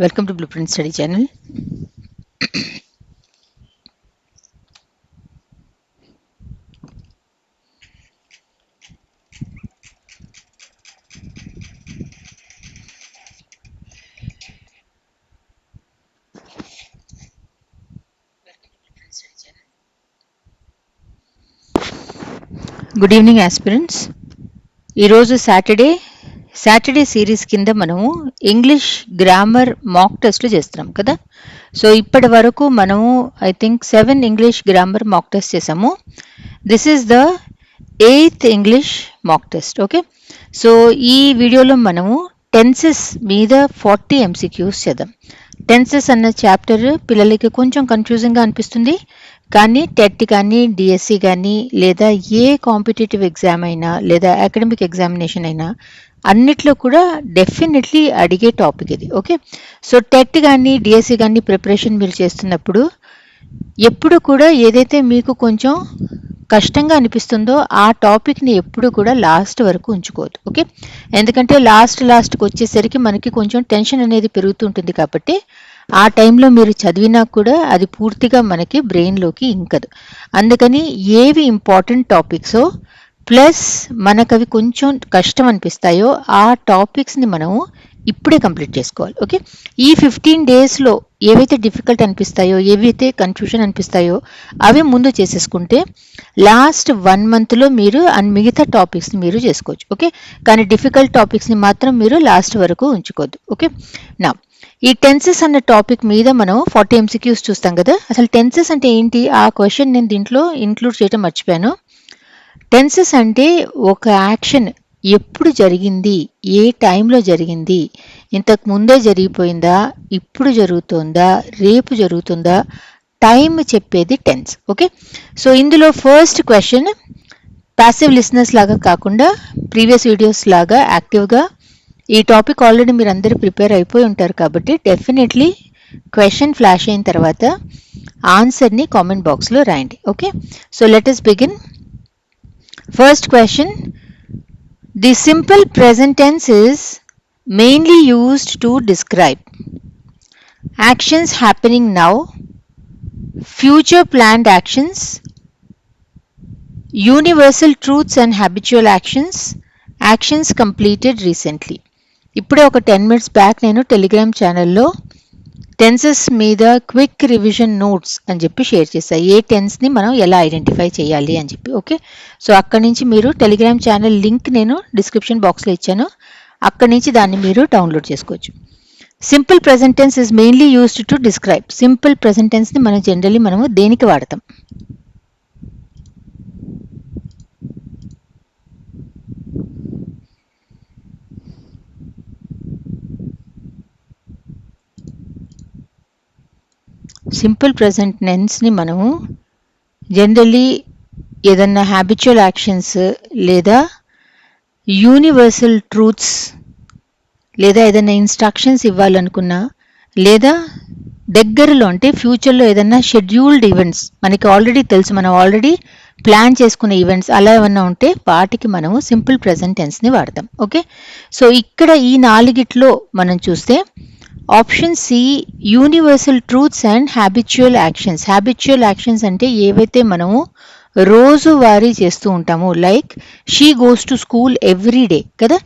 Welcome to Blueprint Study Channel. Good evening, aspirants. ఈరోజు Saturday series కింద మనము English grammar మాక్ టెస్ట్లు చేస్తున్నాం కదా. సో ఇప్పటి వరకు మనము I think 7 English grammar mock test చేసాము. This is the 8th English mock test. Okay, so ఈ వీడియోలో మనము టెన్సెస్ మీద 40 MCQs చేద్దాం. టెన్సెస్ అన్న చాప్టర్ పిల్లలకి కొంచెం కన్ఫ్యూజింగ్గా అనిపిస్తుంది, కానీ టెట్ కానీ డిఎస్సి కానీ లేదా ఏ కాంపిటేటివ్ ఎగ్జామ్ అయినా లేదా అకాడమిక్ ఎగ్జామినేషన్ అయినా అన్నిట్లో కూడా డెఫినెట్లీ అడిగే టాపిక్ ఇది. ఓకే, సో టెట్ కానీ డిఎస్సి కానీ ప్రిపరేషన్ మీరు చేస్తున్నప్పుడు ఎప్పుడు కూడా ఏదైతే మీకు కొంచెం కష్టంగా అనిపిస్తుందో ఆ టాపిక్ని ఎప్పుడు కూడా లాస్ట్ వరకు ఉంచుకోవద్దు. ఓకే, ఎందుకంటే లాస్ట్కి వచ్చేసరికి మనకి కొంచెం టెన్షన్ అనేది పెరుగుతుంటుంది, కాబట్టి ఆ టైంలో మీరు చదివినా కూడా అది పూర్తిగా మనకి బ్రెయిన్లోకి ఇంకదు. అందుకని ఏవి ఇంపార్టెంట్ టాపిక్సో ప్లస్ మనకు అవి కొంచెం కష్టం అనిపిస్తాయో ఆ టాపిక్స్ని మనము ఇప్పుడే కంప్లీట్ చేసుకోవాలి. ఓకే, ఈ 15 డేస్లో ఏవైతే డిఫికల్ట్ అనిపిస్తాయో ఏవైతే కన్ఫ్యూజన్ అనిపిస్తాయో అవి ముందు చేసేసుకుంటే లాస్ట్ 1 మంత్లో మీరు మిగతా టాపిక్స్ని మీరు చేసుకోవచ్చు. ఓకే, కానీ డిఫికల్ట్ టాపిక్స్ని మాత్రం మీరు లాస్ట్ వరకు ఉంచుకోవద్దు. ఓకే, నా ఈ టెన్సెస్ అన్న టాపిక్ మీద మనం 40 MCQs చూస్తాం కదా. అసలు టెన్సెస్ అంటే ఏంటి, ఆ క్వశ్చన్ నేను దీంట్లో ఇంక్లూడ్ చేయడం మర్చిపోయాను. టెన్సెస్ అంటే ఒక యాక్షన్ ఎప్పుడు జరిగింది, ఏ టైంలో జరిగింది, ఇంతకు ముందే జరిగిపోయిందా, ఇప్పుడు జరుగుతుందా, రేపు జరుగుతుందా, టైం చెప్పేది టెన్స్. ఓకే, సో ఇందులో ఫస్ట్ క్వశ్చన్ ప్యాసివ్ లిసనర్స్ లాగా కాకుండా ప్రీవియస్ వీడియోస్ లాగా యాక్టివ్గా ఈ టాపిక్ ఆల్రెడీ మీరు అందరూ ప్రిపేర్ అయిపోయి ఉంటారు, కాబట్టి డెఫినెట్లీ క్వశ్చన్ ఫ్లాష్ అయిన తర్వాత ఆన్సర్ని కామెంట్ బాక్స్లో రాయండి. Okay, so let us begin. First question, the simple present tense is mainly used to describe actions happening now, future planned actions, universal truths and habitual actions, actions completed recently. ఇప్పుడే ఒక 10 minutes back నేను Telegram ఛానల్లో tenses మీద quick revision notes అని చెప్పి share చేశాను, ఏ టెన్స్ని మనం ఎలా ఐడెంటిఫై చేయాలి అని చెప్పి. ఓకే, సో అక్కడి నుంచి మీరు టెలిగ్రామ్ ఛానల్ లింక్ నేను డిస్క్రిప్షన్ బాక్స్లో ఇచ్చాను, అక్కడి నుంచి దాన్ని మీరు డౌన్లోడ్ చేసుకోవచ్చు. Simple present tense is mainly used to describe. Simple present టెన్స్ని మనం జనరల్లీ మనము దేనికి వాడతాం? సింపుల్ ప్రెజెంట్ టెన్స్ని మనము జనరల్లీ ఏదన్నా హ్యాబిచువల్ యాక్షన్స్ లేదా యూనివర్సల్ ట్రూత్స్ లేదా ఏదైనా ఇన్స్ట్రక్షన్స్ ఇవ్వాలనుకున్నా లేదా దగ్గరలో అంటే ఫ్యూచర్లో ఏదన్నా షెడ్యూల్డ్ ఈవెంట్స్ మనకి ఆల్రెడీ తెలుసు, మనం ఆల్రెడీ ప్లాన్ చేసుకునే ఈవెంట్స్ అలా ఏమన్నా ఉంటే వాటికి మనము సింపుల్ ప్రెజెంట్ టెన్స్ని వాడతాం. ఓకే, సో ఇక్కడ ఈ 4గిట్లో మనం చూస్తే option C universal truths and habitual actions. Habitual actions అంటే ఏవైతే మనము రోజువారీ చేస్తూ ఉంటాము, like she goes to school every day కదా,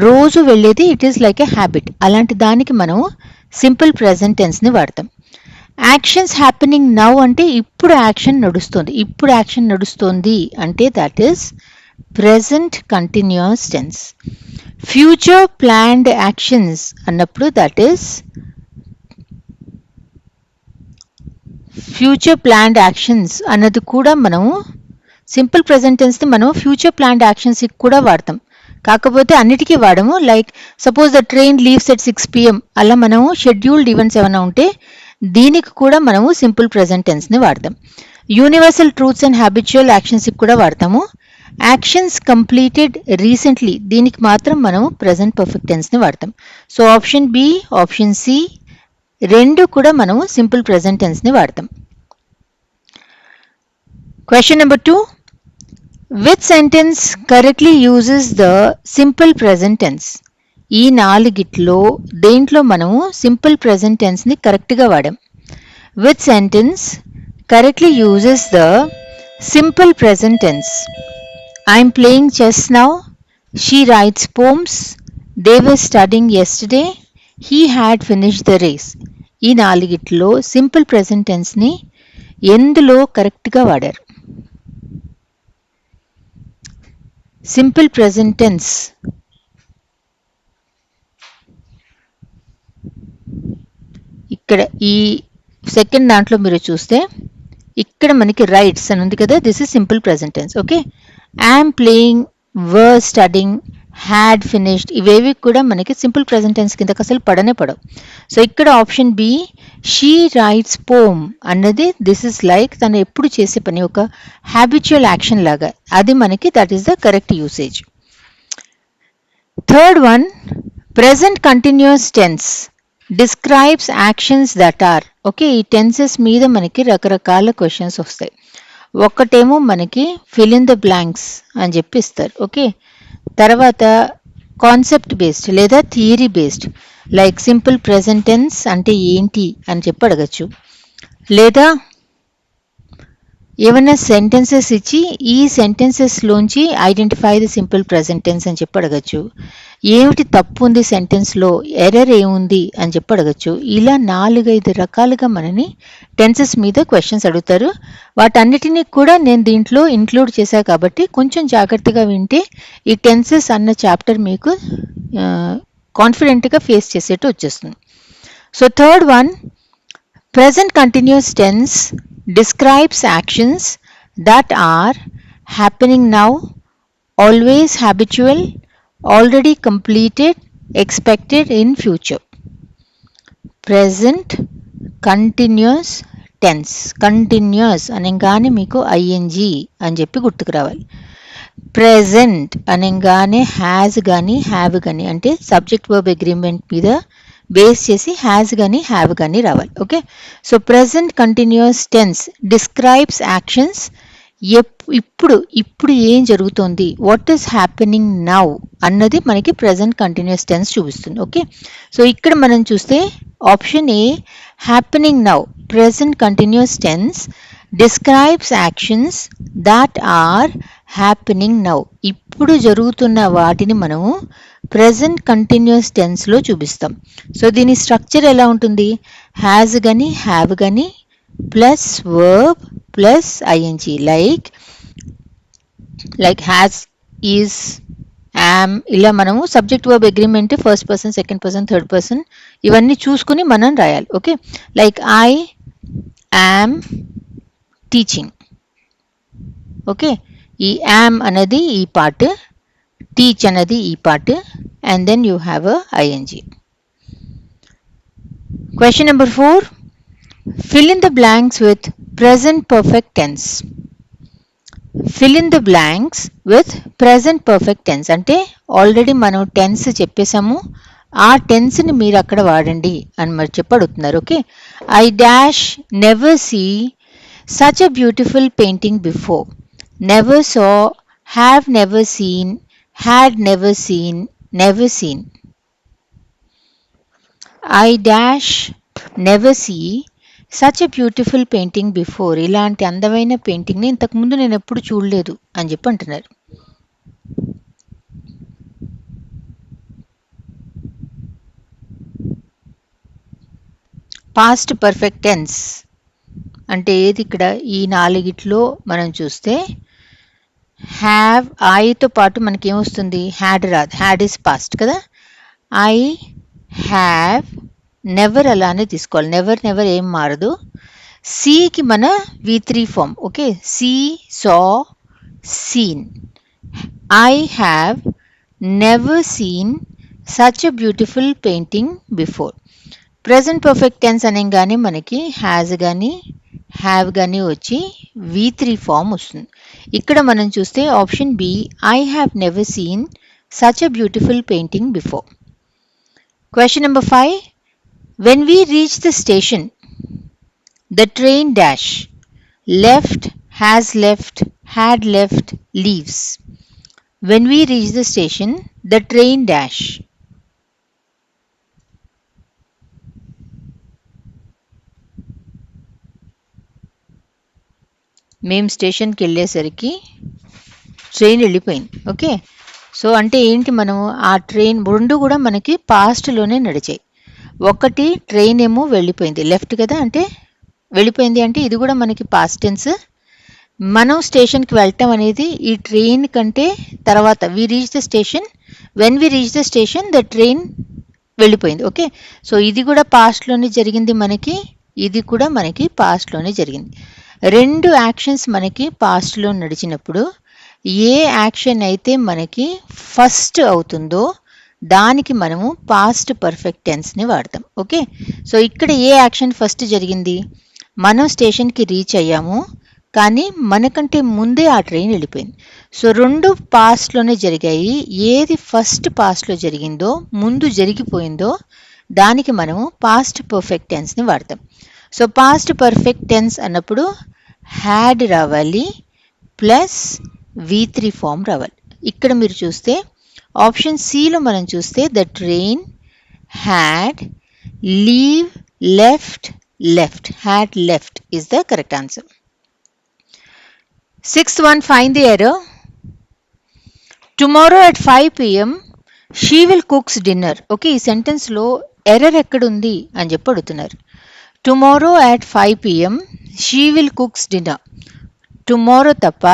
రోజు వెళ్ళేది it is like a habit. అలాంటి దానికి మనము సింపుల్ ప్రెజెంట్ టెన్స్ని వాడతాం. యాక్షన్స్ హ్యాపెనింగ్ నౌ అంటే ఇప్పుడు యాక్షన్ నడుస్తుంది అంటే that is present continuous tense. Future planned actions అన్నప్పుడు that is future planned actions అన్నది కూడా మనము సింపుల్ ప్రెజెంట్ టెన్స్ని మనం ఫ్యూచర్ ప్లాన్డ్ యాక్షన్స్కి కూడా వాడతాం, కాకపోతే అన్నిటికీ వాడము. Like suppose the train leaves at 6 PM అలా మనము షెడ్యూల్డ్ ఈవెంట్స్ ఏమైనా ఉంటే దీనికి కూడా మనము సింపుల్ ప్రెజెంట్ టెన్స్ని వాడతాం. యూనివర్సల్ ట్రూత్స్ అండ్ హ్యాబిచువల్ యాక్షన్స్కి కూడా వాడతాము. యాక్షన్స్ కంప్లీటెడ్ రీసెంట్లీ దీనికి మాత్రం మనము ప్రెజెంట్ పర్ఫెక్ట్ టెన్స్ని వాడతాం. So option B, option C రెండు కూడా మనము సింపుల్ ప్రెజెంట్ టెన్స్ని వాడతాం. Question number 2, which sentence correctly uses the simple present tense? ఈ నాలుగిట్లో దేంట్లో మనము సింపుల్ ప్రెజెంట్ టెన్స్ని కరెక్ట్గా వాడాం? Which sentence correctly uses the simple present tense? I'm playing chess now, she writes poems, they were studying yesterday, he had finished the race. ఈ నాలుగిట్లో simple present టెన్స్ని ఎందులో కరెక్ట్గా వాడారు? సింపుల్ ప్రెజెంట్ టెన్స్ ఇక్కడ ఈ సెకండ్ దాంట్లో మీరు చూస్తే ఇక్కడ మనకి రైట్స్ అని ఉంది కదా, this is simple present tense. Okay, I'm playing, were studying, had finished ఇవేవి కూడా మనకి సింపుల్ ప్రెజెంట్ టెన్స్ కిందకి అసలు పడనే పడవు. సో ఇక్కడ ఆప్షన్ బి షీ రైట్స్ పోమ్ అన్నది దిస్ ఇస్ లైక్ తను ఎప్పుడు చేసే పని, ఒక హ్యాబిచువల్ యాక్షన్ లాగా, అది మనకి that is the correct usage. Third one, present continuous tense describes actions that are. Okay, ఈ టెన్సెస్ మీద మనకి రకరకాల క్వశ్చన్స్ వస్తాయి. ఒకటేమో మనకి ఫిల్ ఇన్ ద బ్లాంక్స్ అని చెప్పి ఇస్తారు. ఓకే, తర్వాత కాన్సెప్ట్ బేస్డ్ లేదా theory based, like simple present tense అంటే ఏంటి అని చెప్పి అడగచ్చు, లేదా ఏమైనా సెంటెన్సెస్ ఇచ్చి ఈ సెంటెన్సెస్లోంచి identify the simple present tense అని చెప్పి అడగచ్చు, ఏమిటి తప్పు ఉంది సెంటెన్స్లో, ఎర్రర్ ఏముంది అని చెప్పి అడగచ్చు. ఇలా 4-5 రకాలుగా మనని టెన్సెస్ మీద క్వశ్చన్స్ అడుగుతారు. వాటన్నిటినీ కూడా నేను దీంట్లో ఇంక్లూడ్ చేశాను కాబట్టి కొంచెం జాగ్రత్తగా వింటే ఈ టెన్సెస్ అన్న చాప్టర్ మీకు కాన్ఫిడెంట్గా ఫేస్ చేసేట్టు వచ్చేస్తుంది. So third one, present continuous tense describes actions that are happening now, always habitual, already completed, expected in future. Present continuous tense, continuous అనగానే మీకు ing అని చెప్పి గుర్తుకు రావాలి. ప్రెజెంట్ అనగానే హ్యాజ్ కానీ హ్యావ్ కానీ అంటే సబ్జెక్ట్ వర్బ్ అగ్రిమెంట్ మీద బేస్ చేసి హ్యాజ్ కానీ హ్యావ్ కానీ రావాలి. Okay, so present continuous tense describes actions, ఇప్పుడు ఏం జరుగుతుంది, వాట్ ఈస్ హ్యాపెనింగ్ నౌ అన్నది మనకి ప్రెజెంట్ కంటిన్యూస్ టెన్స్ చూపిస్తుంది. ఓకే, సో ఇక్కడ మనం చూస్తే option A happening now, present continuous tense describes actions that are happening now, ఇప్పుడు జరుగుతున్న వాటిని మనము ప్రెజెంట్ కంటిన్యూస్ టెన్స్లో చూపిస్తాం. సో దీని స్ట్రక్చర్ ఎలా ఉంటుంది, హ్యాజ్ కానీ హ్యావ్ కానీ plus verb plus ING, like has, is, yam, ఇలా మనము subject verb agreement first person, second person, third person ఇవన్నీ చూసుకుని మనం రాయాలి. Okay, like I am teaching. Okay, ఈ యామ్ అనేది ఈ పార్ట్, టీచ్ అనేది ఈ part, and then you have a ing. Question number 4, fill in the blanks with present perfect tense. Fill in the blanks with present perfect tense అంటే already మనం tense చెప్పేసాము, ఆ టెన్స్ని మీరు అక్కడ వాడండి అని మరి చెప్పి అడుగుతున్నారు. Okay, I dash never see such a beautiful painting before, never saw, have never seen, had never seen, never seen. I dash never see such a beautiful painting before. ఇలాంటి అందమైన పెయింటింగ్ని ఇంతకుముందు నేను ఎప్పుడు చూడలేదు అని చెప్పి అంటున్నారు. పాస్ట్ పర్ఫెక్ట్ టెన్స్ అంటే ఏది? ఇక్కడ ఈ నాలుగిట్లో మనం చూస్తే హ్యావ్, ఐతో పాటు మనకి ఏమొస్తుంది, హ్యాడ్ రాదు, హ్యాడ్ ఈస్ పాస్ట్ కదా. ఐ హ్యావ్, నెవర్ అలానే తీసుకోవాలి, నెవర్ నెవర్ ఏం మారదు. సీకి మన V3 form. Okay, see, saw, seen. I have never seen such a beautiful painting before. Present perfect tense అనగానే మనకి హ్యాజ్ కానీ హ్యావ్ కానీ వచ్చి V3 ఫామ్ వస్తుంది. ఇక్కడ మనం చూస్తే option B, I have never seen such a beautiful painting before. Question number 5, when we reach the station the train dash left, has left, had left, leaves. When we reach the station, the train dash మేము స్టేషన్కి వెళ్ళేసరికి train వెళ్ళిపోయింది. Okay, so అంటే ఏంటి, మనము ఆ train రెండు కూడా మనకి పాస్ట్లోనే నడిచాయి. ఒకటి ట్రైన్ ఏమో వెళ్ళిపోయింది లెఫ్ట్ కదా, అంటే వెళ్ళిపోయింది అంటే ఇది కూడా మనకి పాస్ట్ టెన్స్. మనం స్టేషన్కి వెళ్ళటం అనేది ఈ ట్రైన్ కంటే తర్వాత, we reach the station, when we reach the station the train వెళ్ళిపోయింది. ఓకే, సో ఇది కూడా పాస్ట్లోనే జరిగింది మనకి, ఇది కూడా మనకి పాస్ట్లోనే జరిగింది. రెండు యాక్షన్స్ మనకి పాస్ట్లో నడిచినప్పుడు ఏ యాక్షన్ అయితే మనకి ఫస్ట్ అవుతుందో దానికి మనము పాస్ట్ పర్ఫెక్ట్ టెన్స్ని వాడతాం. ఓకే, సో ఇక్కడ ఏ యాక్షన్ ఫస్ట్ జరిగింది, మనం స్టేషన్కి రీచ్ అయ్యాము కానీ మనకంటే ముందే ఆ ట్రైన్ వెళ్ళిపోయింది. సో రెండు పాస్ట్లోనే జరిగాయి. ఏది ఫస్ట్ పాస్ట్లో జరిగిందో, ముందు జరిగిపోయిందో దానికి మనము పాస్ట్ పర్ఫెక్ట్ టెన్స్ని వాడతాం. సో పాస్ట్ పర్ఫెక్ట్ టెన్స్ అన్నప్పుడు హ్యాడ్ రావాలి ప్లస్ V3 ఫామ్ రావాలి. ఇక్కడ మీరు చూస్తే ఆప్షన్ సిలో మనం చూస్తే the train had leave left left, had left is the correct answer. Sixth one, find the error. Tomorrow at 5 p.m. she will cooks dinner. Okay, ఈ సెంటెన్స్ లో ఎర్రర్ ఎక్కడుంది అని చెప్పి అడుగుతున్నారు. Tomorrow at 5 p.m. she will cooks dinner. Tomorrow తప్ప,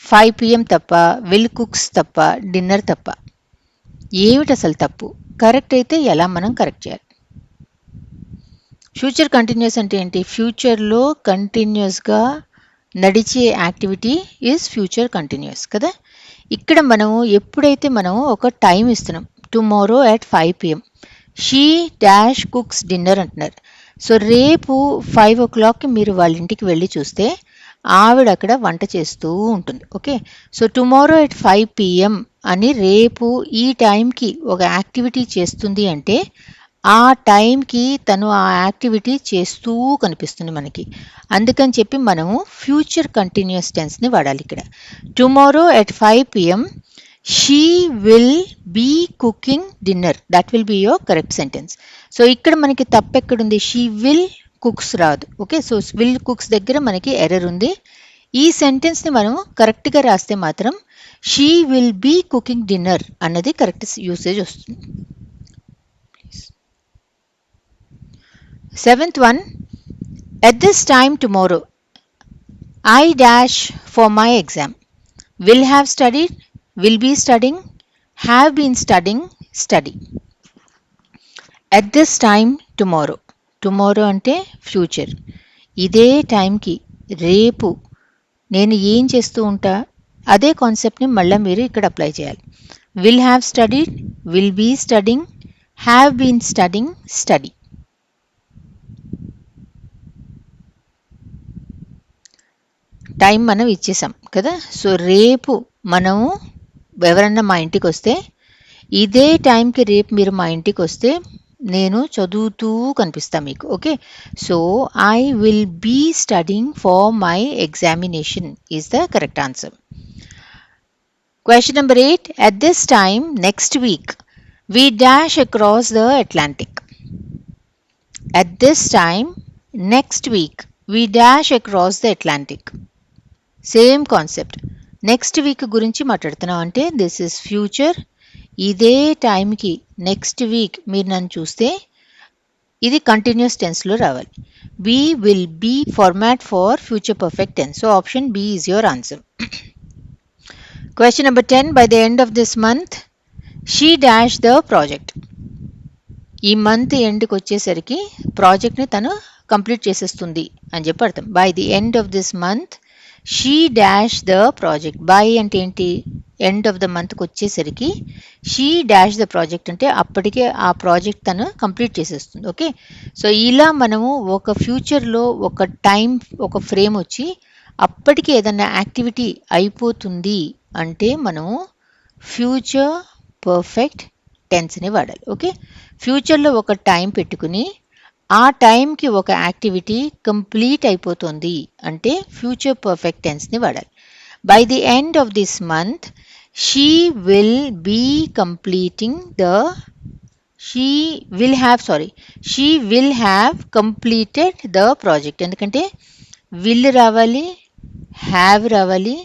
5 p.m. తప్ప, will cooks తప్ప, dinner తప్ప. ఏమిటి అసలు తప్పు? కరెక్ట్ అయితే ఎలా మనం కరెక్ట్ చేయాలి? ఫ్యూచర్ కంటిన్యూస్ అంటే ఏంటి? ఫ్యూచర్లో కంటిన్యూస్గా నడిచే యాక్టివిటీ ఈజ్ ఫ్యూచర్ కంటిన్యూస్ కదా. ఇక్కడ మనము ఎప్పుడైతే మనము ఒక టైం ఇస్తున్నాం, tomorrow at 5 p.m. She dash cooks dinner అంటున్నారు. సో రేపు 5 o'clockకి మీరు వాళ్ళ ఇంటికి వెళ్ళి చూస్తే ఆవిడ అక్కడ వంట చేస్తూ ఉంటుంది. Okay, so tomorrow at 5 p.m. అని రేపు ఈ టైంకి ఒక యాక్టివిటీ చేస్తుంది అంటే ఆ టైంకి తను ఆ యాక్టివిటీ చేస్తూ కనిపిస్తుంది మనకి. అందుకని చెప్పి మనము ఫ్యూచర్ కంటిన్యూస్ టెన్స్ని వాడాలి ఇక్కడ. Tomorrow at 5 p.m. She will be cooking dinner, that will be your correct sentence. So ఇక్కడ మనకి తప్పు ఎక్కడుంది? షీ విల్ కుక్స్ రాదు. ఓకే, సో విల్ కుక్స్ దగ్గర మనకి ఎర్రర్ ఉంది. ఈ సెంటెన్స్ని మనం కరెక్ట్గా రాస్తే మాత్రం she will be cooking dinner అన్నది కరెక్ట్ యూసేజ్ వస్తుంది. Seventh one, at this time tomorrow, I dash for my exam. Will have studied, will be studying, have been studying, study. At this time tomorrow. Tomorrow అంటే future. ఇదే టైంకి రేపు నేను ఏం చేస్తూ ఉంటా, అదే కాన్సెప్ట్ని మళ్ళీ మీరు ఇక్కడ అప్లై చేయాలి. Will have studied, will be studying, have been studying, study. Time మనం ఇచ్చేసాం కదా. సో రేపు మనము ఎవరన్నా మా ఇంటికి వస్తే, ఇదే టైంకి రేపు మీరు మా ఇంటికి వస్తే నేను చదువుతూ కనిపిస్తా మీకు. Okay, so I will be studying for my examination is the correct answer. Question number 8, at this time next week we dash across the Atlantic. At this time next week we dash across the Atlantic. Same concept. Next week గురించి మాట్లాడుతున్నాం అంటే this is future. ఇదే టైంకి next week మీరు నన్ను చూస్తే ఇది continuous టెన్స్లో రావాలి. We will be format for future perfect tense. So option B is your answer. Question number 10, by the end of this month she dash the project. ఈ month ఎండ్కి వచ్చేసరికి ప్రాజెక్ట్ని తను కంప్లీట్ చేసేస్తుంది అని చెప్పి అర్థం. By the end of this month she dash the project. By అంటే ఏంటి? ఎండ్ ఆఫ్ ద మంత్కి వచ్చేసరికి షీ డాష్ ద ప్రాజెక్ట్ అంటే అప్పటికే ఆ ప్రాజెక్ట్ తను కంప్లీట్ చేసేస్తుంది. ఓకే, సో ఇలా మనము ఒక ఫ్యూచర్లో ఒక టైం, ఒక ఫ్రేమ్ వచ్చి అప్పటికి ఏదన్నా యాక్టివిటీ అయిపోతుంది అంటే మనము ఫ్యూచర్ పర్ఫెక్ట్ టెన్స్ని వాడాలి. ఓకే, ఫ్యూచర్లో ఒక టైం పెట్టుకుని ఆ టైంకి ఒక యాక్టివిటీ కంప్లీట్ అయిపోతుంది అంటే ఫ్యూచర్ పర్ఫెక్ట్ టెన్స్ని వాడాలి. By the end of this month she will be completing the, she will have completed the project. ఎందుకంటే విల్ రావాలి, హ్యావ్ రావాలి,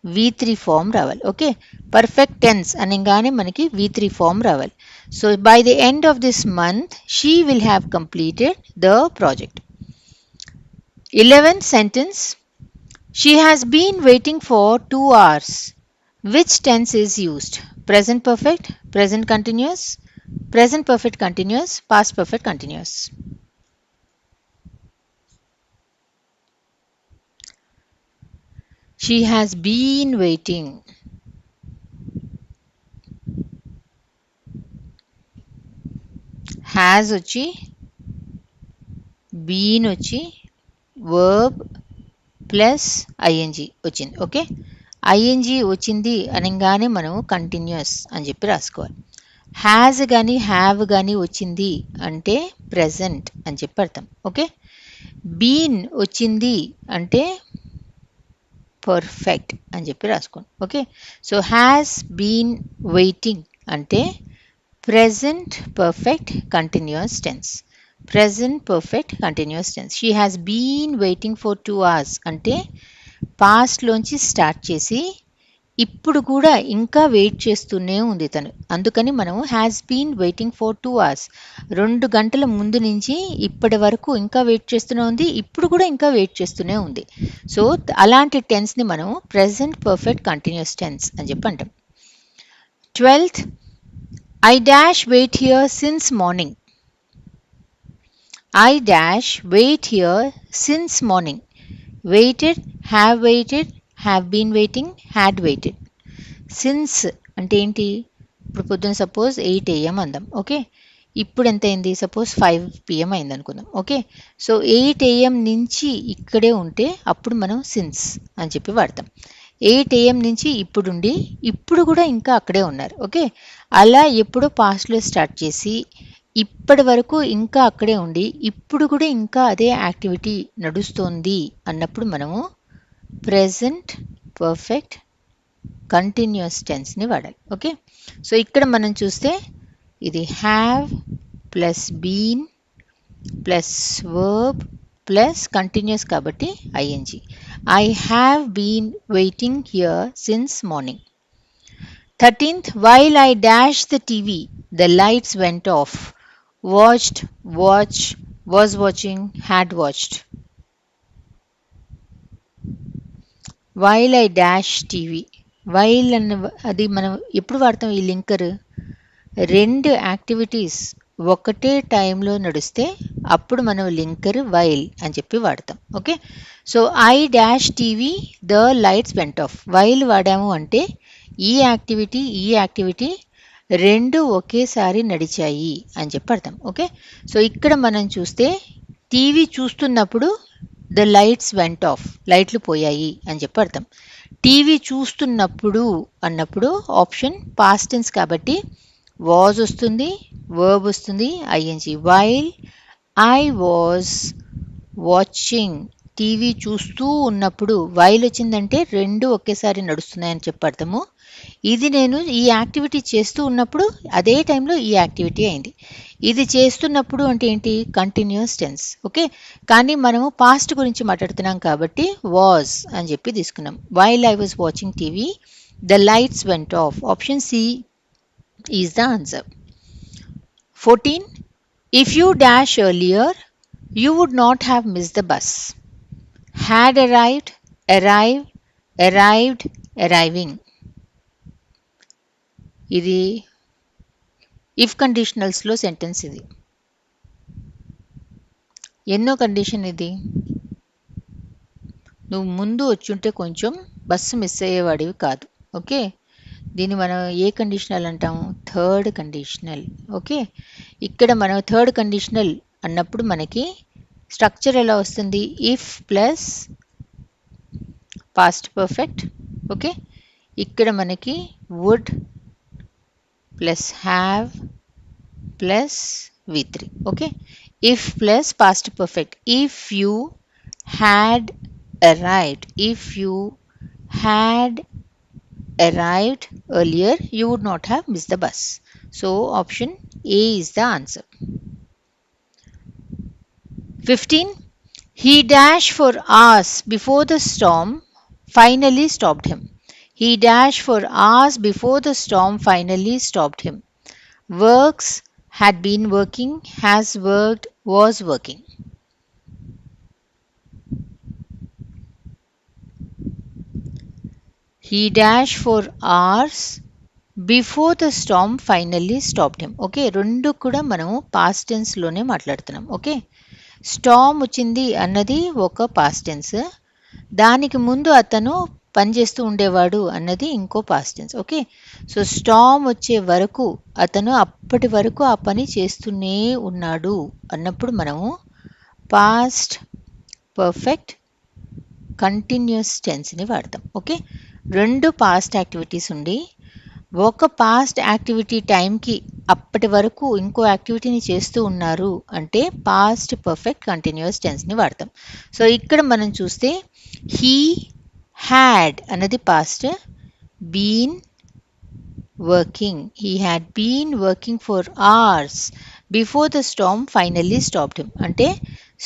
V3 ఫామ్ రావాలి. ఓకే, పర్ఫెక్ట్ టెన్స్ అనగానే మనకి V3 ఫామ్ రావాలి. So by the end of this month she will have completed the project. 11th sentence, she has been waiting for 2 hours. Which tense is used? Present perfect, present continuous, present perfect continuous, past perfect continuous. She has been waiting. Has వచ్చి, been వచ్చి, verb plus ING వచ్చింది. Okay, ING వచ్చింది అనగానే మనం continuous అని చెప్పి రాసుకోవాలి. Has కానీ హ్యావ్ కానీ వచ్చింది అంటే ప్రెజెంట్ అని చెప్పి అర్థం. ఓకే, బీన్ వచ్చింది అంటే పర్ఫెక్ట్ అని చెప్పి రాసుకోండి. Okay, so has been waiting అంటే present perfect continuous tense. Present perfect continuous tense. She has been waiting for 2 hours అంటే పాస్ట్లోంచి స్టార్ట్ చేసి ఇప్పుడు కూడా ఇంకా వెయిట్ చేస్తూనే ఉంది తను. అందుకని మనం has been waiting for 2 hours, 2 గంటల ముందు నుంచి ఇప్పటి వరకు ఇంకా వెయిట్ చేస్తూనే ఉంది, ఇప్పుడు కూడా ఇంకా వెయిట్ చేస్తూనే ఉంది. సో అలాంటి టెన్స్ని మనం ప్రెజెంట్ పర్ఫెక్ట్ కంటిన్యూస్ టెన్స్ అని చెప్పి అంటాం. 12th, I dash wait here since morning. I dash wait here since morning. Waited, have been waiting, had waited. Since అంటే ఏంటి? ఇప్పుడు పొద్దున సపోజ్ 8 AM అందాం. ఓకే, ఇప్పుడు ఎంత అయింది? సపోజ్ 5 PM అయింది అనుకుందాం. ఓకే, సో 8 AM నుంచి ఇక్కడే ఉంటే అప్పుడు మనం సిన్స్ అని చెప్పి వాడతాం. 8 AM నుంచి ఇప్పుడుండి ఇప్పుడు కూడా ఇంకా అక్కడే ఉన్నారు. ఓకే, అలా ఎప్పుడో పాస్ట్లో స్టార్ట్ చేసి ఇప్పటి వరకు ఇంకా అక్కడే ఉండి ఇప్పుడు కూడా ఇంకా అదే యాక్టివిటీ నడుస్తోంది అన్నప్పుడు మనము ప్రెజెంట్ పర్ఫెక్ట్ కంటిన్యూస్ టెన్స్ని వాడాలి. ఓకే, సో ఇక్కడ మనం చూస్తే ఇది have plus been plus verb plus continuous కాబట్టి ING. I have been waiting here since morning. 13th, while I dashed the TV, the lights went off. Watched, watch, was watching, had watched. While I dash TV. While అన్న అది మనం ఎప్పుడు వాడతాం? ఈ linker 2 activities ఒకటే టైంలో నడిస్తే అప్పుడు మనం లింకర్ వైల్ అని చెప్పి వాడతాం. Okay, so I dash TV the lights went of. While వాడాము అంటే ఈ యాక్టివిటీ 2 ఒకేసారి నడిచాయి అని చెప్పి అర్థం. ఓకే, సో ఇక్కడ మనం చూస్తే టీవీ చూస్తున్నప్పుడు ద లైట్స్ వెంట్ ఆఫ్, లైట్లు పోయాయి అని చెప్పి అర్థం. టీవీ చూస్తున్నప్పుడు అన్నప్పుడు ఆప్షన్ పాస్ట్ టెన్స్ కాబట్టి వాజ్ వస్తుంది, వర్బ్ వస్తుంది, ING. While I was watching, TV చూస్తూ ఉన్నప్పుడు వైల్ వచ్చిందంటే 2 ఒకేసారి నడుస్తున్నాయని చెప్పి అర్థము. ఇది నేను ఈ యాక్టివిటీ చేస్తూ ఉన్నప్పుడు అదే టైంలో ఈ యాక్టివిటీ అయింది. ఇది చేస్తున్నప్పుడు అంటే ఏంటి? Continuous tense. ఓకే, కానీ మనము పాస్ట్ గురించి మాట్లాడుతున్నాం కాబట్టి వాజ్ అని చెప్పి తీసుకున్నాం. While I was watching TV the lights went off. Option C is the answer. 14. If you dash earlier, you would not have missed the bus. Had arrived, arrived, arriving. ఇది if కండిషనల్స్లో sentence. ఇది ఎన్నో condition? ఇది నువ్వు ముందు వచ్చుంటే కొంచెం bus miss అయ్యేవాడివి కాదు. Okay, దీన్ని మనం ఏ కండిషనల్ అంటాము? Third conditional. ఓకే, ఇక్కడ మనం థర్డ్ కండిషనల్ అన్నప్పుడు మనకి స్ట్రక్చర్ ఎలా వస్తుంది? If plus past perfect. Okay, ఇక్కడ మనకి would plus have plus V3. Okay, if plus past perfect. If you had arrived, if you had arrived earlier, you would not have missed the bus. So option A is the answer. 15. He dashed for hours before the storm finally stopped him. He dashed for hours before the storm finally stopped him. Works, had been working, has worked, was working. He dashed for hours before the storm finally stopped him. Okay, రెండు కూడా మనము past టెన్స్లోనే మాట్లాడుతున్నాం. Okay, Storm వచ్చింది అన్నది ఒక past tense, దానికి ముందు అతను పనిచేస్తూ ఉండేవాడు అన్నది ఇంకో past tense. Okay, so storm వచ్చే వరకు అతను అప్పటి వరకు ఆ పని చేస్తూనే ఉన్నాడు అన్నప్పుడు మనము పాస్ట్ పర్ఫెక్ట్ కంటిన్యూస్ టెన్స్ని వాడతాం. ఓకే, రెండు పాస్ట్ యాక్టివిటీస్ ఉండి ఒక పాస్ట్ యాక్టివిటీ టైంకి అప్పటి వరకు ఇంకో యాక్టివిటీని చేస్తూ ఉన్నారు అంటే పాస్ట్ పర్ఫెక్ట్ కంటిన్యూస్ టెన్స్ని వాడతాం. సో ఇక్కడ మనం చూస్తే హీ హ్యాడ్ అన్నది past, been working, he had been working for hours before the storm finally stopped him. అంటే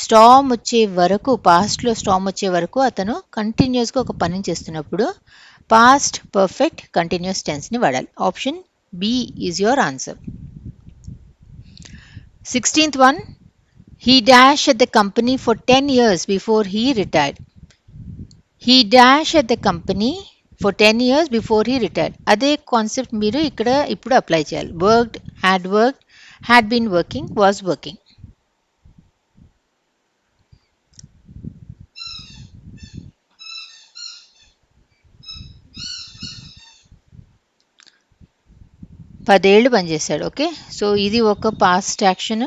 స్టార్మ్ వచ్చే వరకు, పాస్ట్లో స్టార్మ్ వచ్చే వరకు అతను కంటిన్యూస్గా ఒక పని చేస్తున్నప్పుడు పాస్ట్ పర్ఫెక్ట్ కంటిన్యూస్ టెన్స్ని వాడాలి. Option B is your answer. 16th one, he dashed at the company for 10 years before he retired. He dashed at the company for 10 years before he retired. అదే కాన్సెప్ట్ మీరు ఇక్కడ ఇప్పుడు apply చేయాలి. Worked, had been working, was working. పదేళ్ళు పనిచేశాడు. Okay, so ఇది ఒక past action,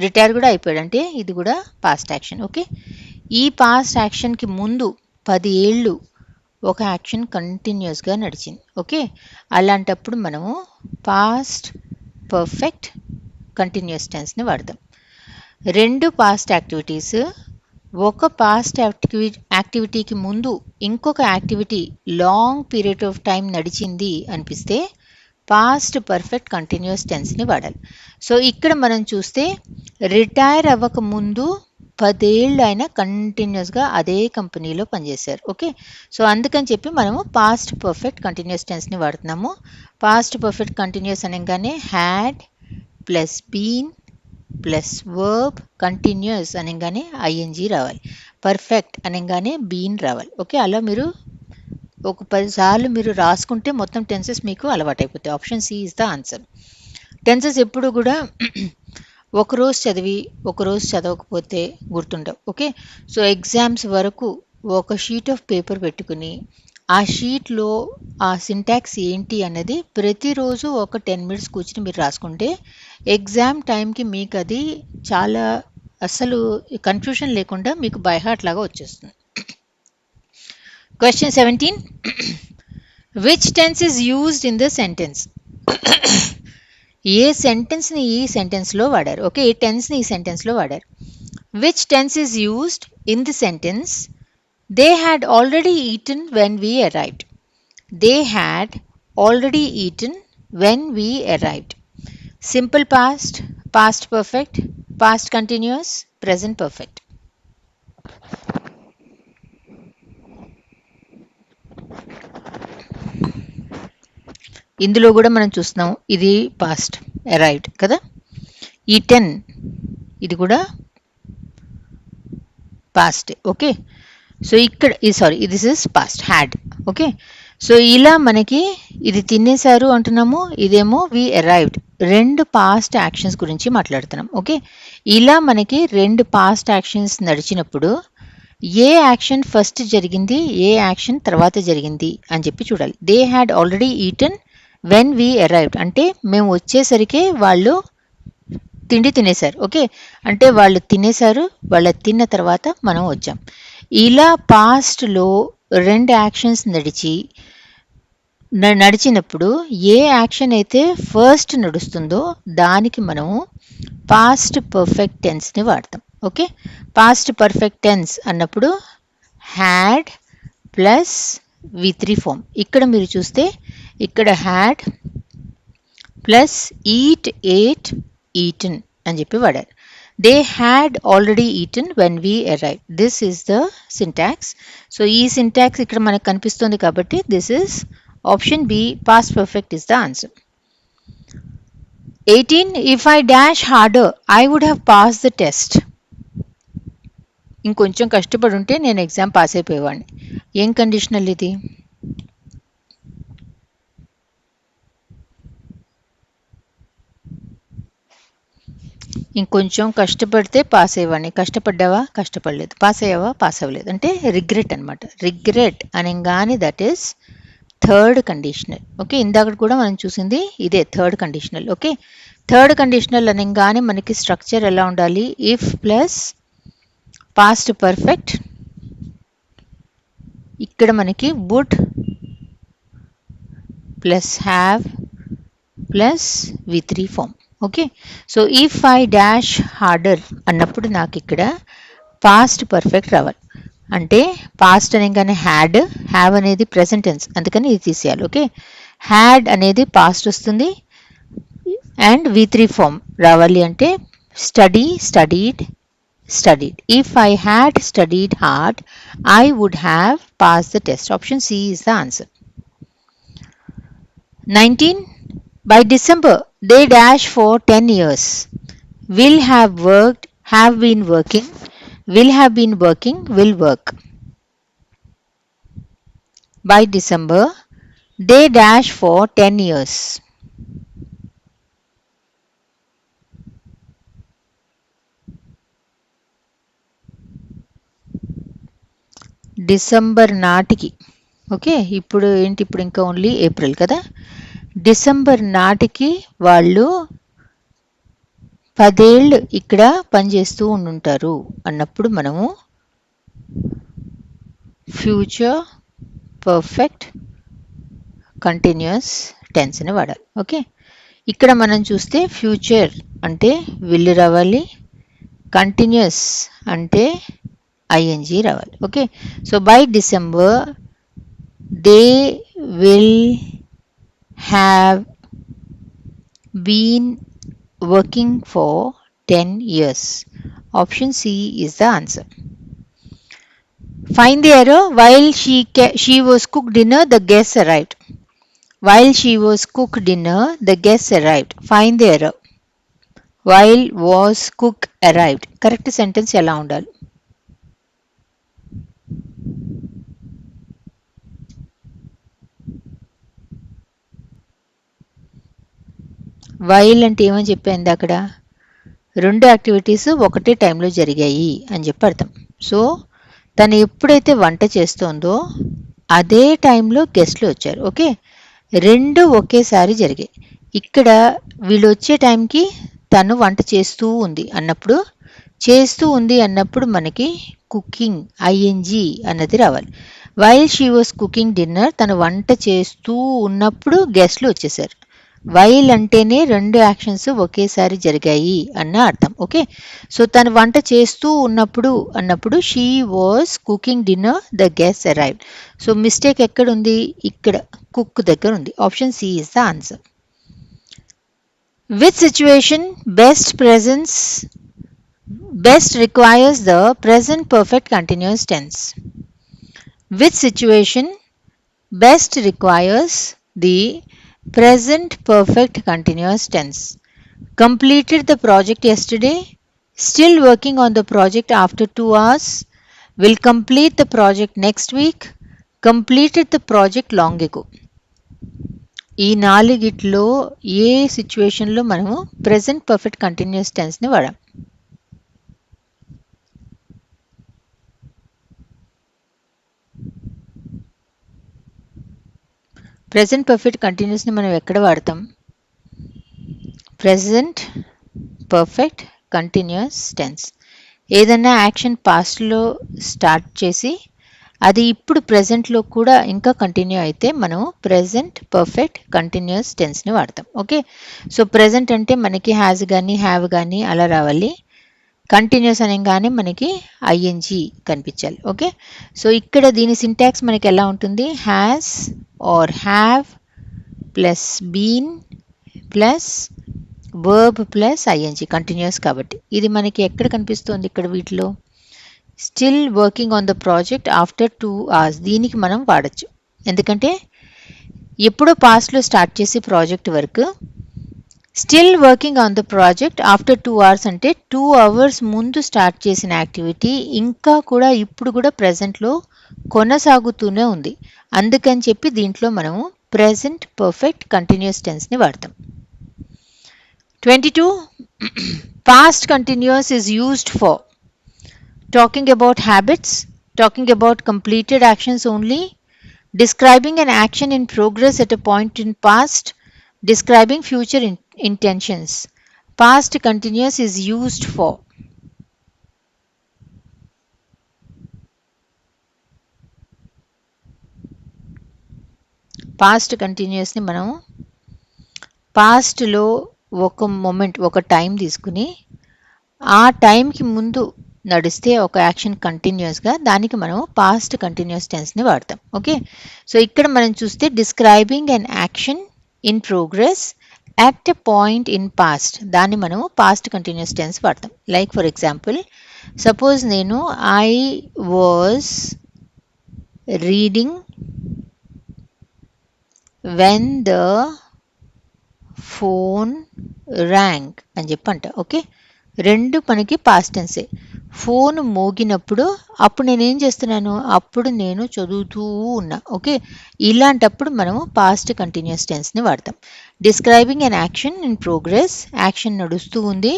retire కూడా అయిపోయాడు అంటే ఇది కూడా పాస్ట్ యాక్షన్. ఓకే, ఈ పాస్ట్ యాక్షన్కి ముందు 10 ఏళ్ళు ఒక యాక్షన్ కంటిన్యూస్గా నడిచింది. ఓకే, అలాంటప్పుడు మనము పాస్ట్ పర్ఫెక్ట్ కంటిన్యూస్ టెన్స్ని వాడతాం. రెండు పాస్ట్ యాక్టివిటీస్, ఒక పాస్ట్ యాక్టివిటీకి ముందు ఇంకొక activity long period of time నడిచింది అనిపిస్తే పాస్ట్ పర్ఫెక్ట్ కంటిన్యూస్ టెన్స్ని వాడాలి. సో ఇక్కడ మనం చూస్తే రిటైర్ అవ్వక ముందు 10 ఏళ్ళు ఆయన కంటిన్యూస్గా అదే కంపెనీలో పనిచేశారు. ఓకే, సో అందుకని చెప్పి మనము పాస్ట్ పర్ఫెక్ట్ కంటిన్యూస్ టెన్స్ని వాడుతున్నాము. పాస్ట్ పర్ఫెక్ట్ కంటిన్యూస్ అనగానే had plus been plus verb, continuous అనగానే ఐఎన్జీ రావాలి, పర్ఫెక్ట్ అనగానే బీన్ రావాలి. ఓకే, అలా మీరు ఒక 10 సార్లు మీరు రాసుకుంటే మొత్తం టెన్సెస్ మీకు అలవాటైపోతాయి. Option C is the answer. Tenses ఎప్పుడు కూడా ఒకరోజు చదివి ఒకరోజు చదవకపోతే గుర్తుండవు. ఓకే, సో ఎగ్జామ్స్ వరకు ఒక షీట్ ఆఫ్ పేపర్ పెట్టుకుని ఆ షీట్లో ఆ సింటాక్స్ ఏంటి అన్నది ప్రతిరోజు ఒక 10 మినిట్స్ కూర్చుని మీరు రాసుకుంటే ఎగ్జామ్ టైంకి మీకు అది చాలా అసలు కన్ఫ్యూషన్ లేకుండా మీకు బై హార్ట్ లాగా వచ్చేస్తుంది. Question 17. Which tense is used in the sentence? ఏ సెంటెన్స్ని ఈ సెంటెన్స్లో వాడారు? ఓకే, ఏ టెన్స్ని ఈ సెంటెన్స్లో వాడారు? Which tense is used in the sentence? They had already eaten when we arrived. They had already eaten when we arrived. Simple past, past perfect, past continuous, present perfect. ఇందులో కూడా మనం చూస్తున్నాం ఇది past arrived కదా. ఈ 10 ఇది కూడా past. Okay, so ఇక్కడ this is past had. Okay, so ఇలా మనకి ఇది తినేశారు అంటున్నాము, ఇదేమో వి అరైవ్డ్. రెండు పాస్ట్ యాక్షన్స్ గురించి మాట్లాడుతున్నాం. ఓకే, ఇలా మనకి రెండు పాస్ట్ యాక్షన్స్ నడిచినప్పుడు ఏ యాక్షన్ ఫస్ట్ జరిగింది, ఏ యాక్షన్ తర్వాత జరిగింది అని చెప్పి చూడాలి. They had already eaten when we arrived అంటే మేము వచ్చేసరికి వాళ్ళు తిండి తినేశారు. ఓకే, అంటే వాళ్ళు తినేశారు, వాళ్ళ తిన్న తర్వాత మనం వచ్చాం. ఇలా పాస్ట్లో రెండు యాక్షన్స్ నడిచినప్పుడు ఏ యాక్షన్ అయితే ఫస్ట్ నడుస్తుందో దానికి మనము పాస్ట్ పర్ఫెక్ట్ టెన్స్ని వాడతాం. ఓకే, పాస్ట్ పర్ఫెక్ట్ టెన్స్ అన్నప్పుడు హ్యాడ్ ప్లస్ V3 ఫామ్. ఇక్కడ మీరు చూస్తే ఇక్కడ had plus eat, ate, eaten అని చెప్పి వాడారు. They had already eaten when we arrived. This is the syntax. So ఈ syntax ఇక్కడ మనకు కనిపిస్తుంది కాబట్టి this is option B, past perfect is the answer. 18. If I dash harder, I would have passed the test. ఇంకొంచెం కష్టపడి ఉంటే నేను exam pass అయిపోయేవాడిని. ఏం కండిషనల్ ఇది? ఇంకొంచెం కష్టపడితే పాస్ అయ్యేవాడిని. కష్టపడ్డావా? కష్టపడలేదు. పాస్ అయ్యావా? పాస్ అవ్వలేదు. అంటే రిగ్రెట్ అనమాట. రిగ్రెట్ అనగానే that is third conditional. Okay, ఇందాక కూడా మనం చూసింది ఇదే third conditional. Okay, third conditional అనగానే మనకి స్ట్రక్చర్ ఎలా ఉండాలి? ఇఫ్ ప్లస్ పాస్ట్ పర్ఫెక్ట్, ఇక్కడ మనకి would plus have plus V3 form. Okay, so if I dash harder అన్నప్పుడు నాకు ఇక్కడ పాస్ట్ పర్ఫెక్ట్ రావాలి. అంటే పాస్ట్ అనగానే హ్యాడ్, హ్యావ్ అనేది ప్రెసెంట్ టెన్స్, అందుకని ఇది తీసేయాలి. ఓకే, హ్యాడ్ అనేది పాస్ట్ వస్తుంది అండ్ V3 ఫామ్ రావాలి. అంటే study, studied, studied. If I had studied hard, I would have passed the test. Option C is the answer. 19. By December, they dash for 10 years. Will have worked, have been working, will have been working, will work. By December, they dash for 10 years. December నాటికి. Okay, ఇప్పుడు ఏంటి? ఇప్పుడు ఇంకా only April కదా. December నాటికి వాళ్ళు 10 ఏళ్ళు ఇక్కడ పనిచేస్తూ ఉండుంటారు అన్నప్పుడు మనము ఫ్యూచర్ పర్ఫెక్ట్ కంటిన్యూస్ టెన్స్ అని వాడాలి. ఓకే, ఇక్కడ మనం చూస్తే ఫ్యూచర్ అంటే విల్ రావాలి, కంటిన్యూస్ అంటే ఐఎన్జీ రావాలి. Okay, so by December they will have been working for 10 years. Option C is the answer. Find the error. While she was cooked dinner, the guests arrived. While she was cooked dinner, the guests arrived. Find the error. While was cook arrived. Correct sentence ఎలా ఉండాలి? While అంటే ఏమని చెప్పాను అక్కడ? రెండు activities ఒకటే టైంలో జరిగాయి అని చెప్పి అర్థం. సో తను ఎప్పుడైతే వంట చేస్తోందో అదే టైంలో గెస్ట్లు వచ్చారు. ఓకే, రెండు ఒకేసారి జరిగాయి. ఇక్కడ వీళ్ళు వచ్చే టైంకి తను వంట చేస్తూ ఉంది అన్నప్పుడు, చేస్తూ ఉంది అన్నప్పుడు మనకి కుకింగ్ ఐఎన్జీ అన్నది రావాలి. While she was cooking dinner, తను వంట చేస్తూ ఉన్నప్పుడు గెస్ట్లు వచ్చేసారు. వైల్ అంటేనే రెండు యాక్షన్స్ ఒకేసారి జరిగాయి అన్న అర్థం. ఓకే, సో తను వంట చేస్తూ ఉన్నప్పుడు అన్నప్పుడు she was cooking dinner, the guest arrived. So mistake ఎక్కడ ఉంది? ఇక్కడ కుక్ దగ్గర ఉంది. Option C is the answer. Which situation best requires the present perfect continuous tense? Which situation best requires the present perfect continuous tense? Completed the project yesterday, still working on the project after 2 hours, will complete the project next week, completed the project long ago. ఈ నాలుగిట్లో ఏ సిచ్యువేషన్లో మనము present perfect continuous టెన్స్ని వాడాం? Present perfect కంటిన్యూస్ని మనం ఎక్కడ వాడతాం? ప్రెజెంట్ పర్ఫెక్ట్ కంటిన్యూస్ టెన్స్ ఏదన్నా యాక్షన్ పాస్ట్లో స్టార్ట్ చేసి అది ఇప్పుడు ప్రెజెంట్లో కూడా ఇంకా కంటిన్యూ అయితే మనం ప్రెజెంట్ పర్ఫెక్ట్ కంటిన్యూస్ టెన్స్ని వాడతాం. ఓకే, సో ప్రెజెంట్ అంటే మనకి హ్యాజ్ కానీ హ్యావ్ కానీ అలా రావాలి. కంటిన్యూస్ అనగానే మనకి ఐఎన్జీ కనిపించాలి. ఓకే, సో ఇక్కడ దీని సింటాక్స్ మనకి ఎలా ఉంటుంది? Has or have plus been plus verb plus ING continuous కాబట్టి. ఇది మనకి ఎక్కడ కనిపిస్తుంది ఇక్కడ వీటిలో? Still working on the project after 2 hours. దీనికి మనం వాడచ్చు. ఎందుకంటే ఎప్పుడో పాస్ట్లో స్టార్ట్ చేసి project work, still working on the project after 2 hours అంటే 2 hours ముందు స్టార్ట్ చేసిన యాక్టివిటీ ఇంకా కూడా ఇప్పుడు కూడా ప్రజెంట్లో కొనసాగుతూనే ఉంది. అందుకని చెప్పి దీంట్లో మనము ప్రెజెంట్ పర్ఫెక్ట్ కంటిన్యూస్ టెన్స్ని వాడతాం. 22. Past continuous is used for talking about habits, talking about completed actions only, describing an action in progress at a point in past, describing future intentions. Past continuous is used for. Past continuous ni మనం పాస్ట్లో ఒక moment, ఒక time తీసుకుని ఆ టైంకి ముందు నడిస్తే ఒక యాక్షన్ కంటిన్యూస్గా, దానికి మనం పాస్ట్ కంటిన్యూస్ టెన్స్ని వాడతాం. ఓకే, సో ఇక్కడ మనం చూస్తే describing an action in progress at a point in past, దాన్ని మనం పాస్ట్ కంటిన్యూస్ టెన్స్ వాడతాం. లైక్ ఫర్ ఎగ్జాంపుల్, సపోజ్ నేను I was reading when the phone rang అని చెప్పంట. ఓకే, రెండు మనకి పాస్ట్ టెన్సే. ఫోన్ మోగినప్పుడు అప్పుడు నేనేం చేస్తున్నాను, అప్పుడు నేను చదువుతూ ఉన్నా. ఓకే, ఇలాంటప్పుడు మనము పాస్ట్ కంటిన్యూస్ టెన్స్ని వాడతాం. Describing an action in progress, action నడుస్తూ ఉంది.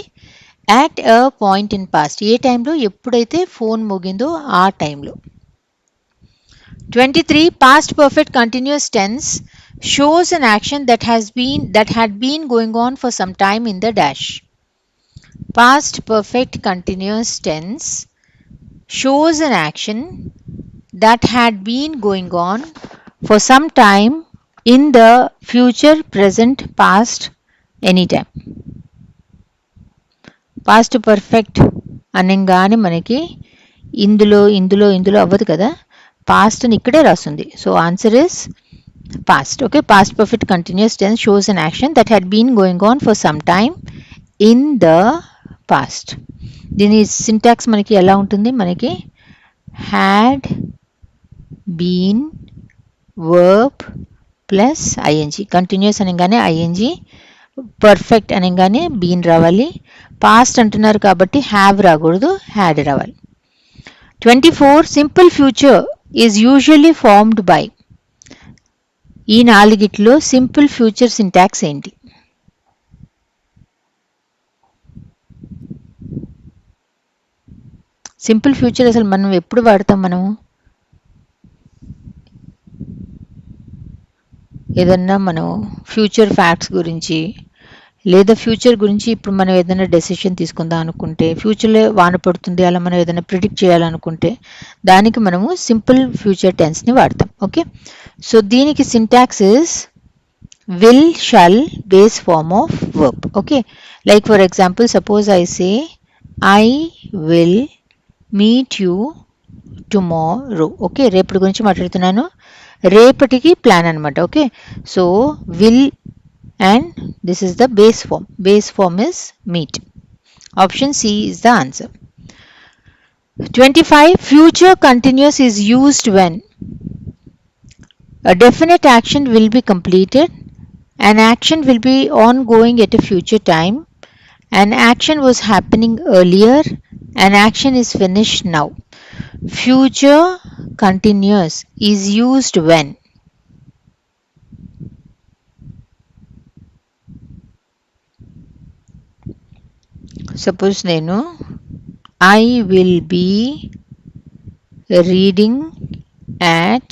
At a point in past, ఏ టైంలో, ఎప్పుడైతే ఫోన్ మోగిందో ఆ టైంలో. 23. Past perfect continuous tense shows an action that had been going on for some time in the dash. Past perfect continuous tense shows an action that had been going on for some time in the future, present, past, anytime. Past perfect అనగానే మనకి ఇందులో అవ్వదు కదా, past అని ఇక్కడే రాస్తుంది. So answer is past. Okay, past perfect continuous tense shows an action that had been going on for some time in the past. దీని syntax మనకి ఎలా ఉంటుంది, మనకి had been verb plus ING. Continuous అనగానే ING, perfect అనగానే been రావాలి. Past అంటున్నారు కాబట్టి హ్యావ్ రాకూడదు, హ్యాడ్ రావాలి. 24. Simple future is usually formed by. ఈ నాలుగిట్లో సింపుల్ ఫ్యూచర్ సింటాక్స్ ఏంటి? సింపుల్ ఫ్యూచర్ అసలు మనం ఎప్పుడు వాడతాం? మనము ఏదన్నా మనం ఫ్యూచర్ ఫ్యాక్ట్స్ గురించి లేదా ఫ్యూచర్ గురించి ఇప్పుడు మనం ఏదైనా డెసిషన్ తీసుకుందాం అనుకుంటే, ఫ్యూచర్లో వాన పడుతుంది అలా మనం ఏదైనా ప్రిడిక్ట్ చేయాలనుకుంటే దానికి మనము సింపుల్ ఫ్యూచర్ టెన్స్ని వాడతాం. ఓకే, సో దీనికి syntax is will, shall, base form of verb. Okay, like for example, suppose I say I will meet you tomorrow. Okay, రేపటి గురించి మాట్లాడుతున్నాను, రేపటికి ప్లాన్ అనమాట. Okay, so will and this is the base form. Base form is meet. Option C is the answer. 25. Future continuous is used when a definite action will be completed, an action will be ongoing at a future time, an action was happening earlier, an action is finished now. Future continuous is used when suppose నేను I will be reading at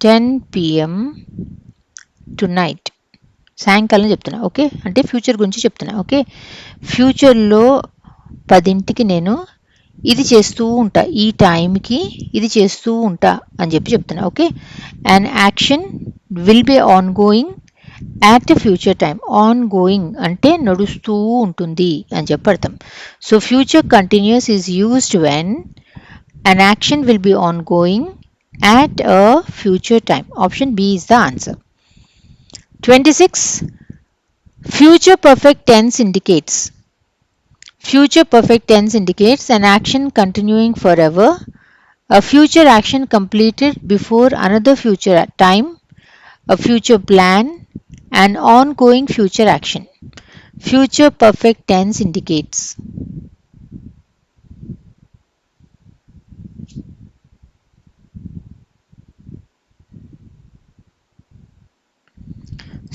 10 p.m. tonight. సాయంకాలం చెప్తున్నా. Okay, అంటే future గురించి చెప్తున్నా. Okay, ఫ్యూచర్లో 10ంటికి నేను ఇది చేస్తూ ఉంటా, ఈ టైంకి ఇది చేస్తూ ఉంటా అని చెప్తున్నా. Okay, and action will be on going at a future time. On going అంటే నడుస్తూ ఉంటుంది అని అర్థం. So future continuous is used when an action will be ongoing at a future time. Option B is the answer. 26. Future perfect tense indicates an action continuing forever, a future action completed before another future time, a future plan, an ongoing future action. Future perfect tense indicates.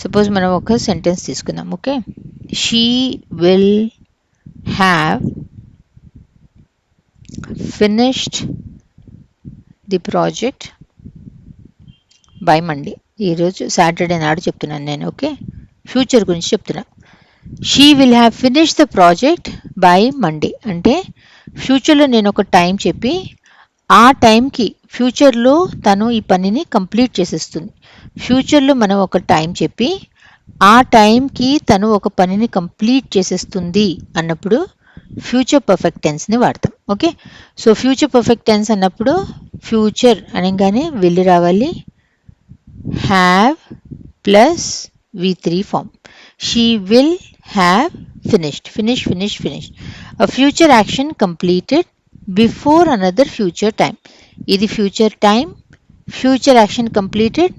Suppose మనం ఒక sentence తీసుకుందాం. Okay, she will have finished the project by Monday. ఈరోజు Saturday నాడు చెప్తున్నాను నేను. Okay, future గురించి చెప్తున్నా. She will have finish the project by Monday అంటే ఫ్యూచర్లో నేను ఒక టైం చెప్పి ఆ టైంకి ఫ్యూచర్లో తను ఈ పనిని కంప్లీట్ చేసేస్తుంది. ఫ్యూచర్లో మనం ఒక టైం చెప్పి ఆ టైంకి తను ఒక పనిని కంప్లీట్ చేసేస్తుంది అన్నప్పుడు ఫ్యూచర్ పర్ఫెక్ట్ టెన్స్ని వాడతాం. Okay, so future perfect tense అన్నప్పుడు ఫ్యూచర్ అనగానే విల్ రావాలి, have plus V3 form. She will have finished a future action completed before another future time. ఇది future time, future action completed,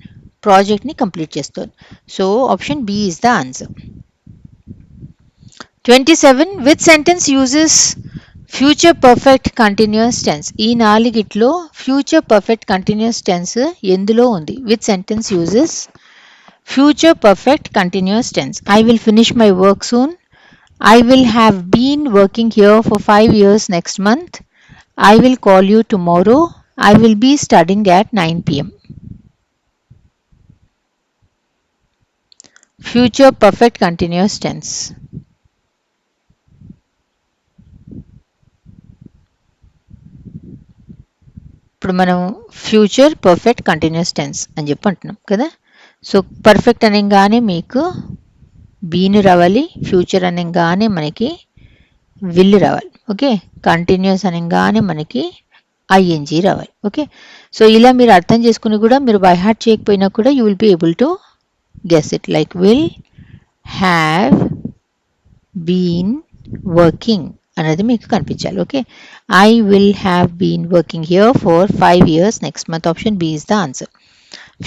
ప్రాజెక్ట్ని complete చేస్తుంది. So option B is the answer. 27. Which sentence uses future perfect continuous tense? ఈ నాలుగిట్లో future perfect continuous tense ఎందులో ఉంది? Which sentence uses future perfect continuous tense? I will finish my work soon, I will have been working here for 5 years next month, I will call you tomorrow, I will be studying at 9 p.m. Future perfect continuous tense. ఇప్పుడు మనం future perfect continuous tense అని చెప్పి అంటున్నాం కదా. So perfect అనగానే మీకు బీని రావాలి, future అనగానే మనకి విల్ రావాలి. ఓకే, కంటిన్యూస్ అనగానే మనకి ఐఎన్జీ రావాలి. ఓకే, సో ఇలా మీరు అర్థం చేసుకుని కూడా మీరు బై హార్ట్ చేయకపోయినా కూడా you will be able to guess it. Like will have been working అనేది మీకు కనిపించాలి. Okay, I will have been working here for 5 years next month. Option B is the answer.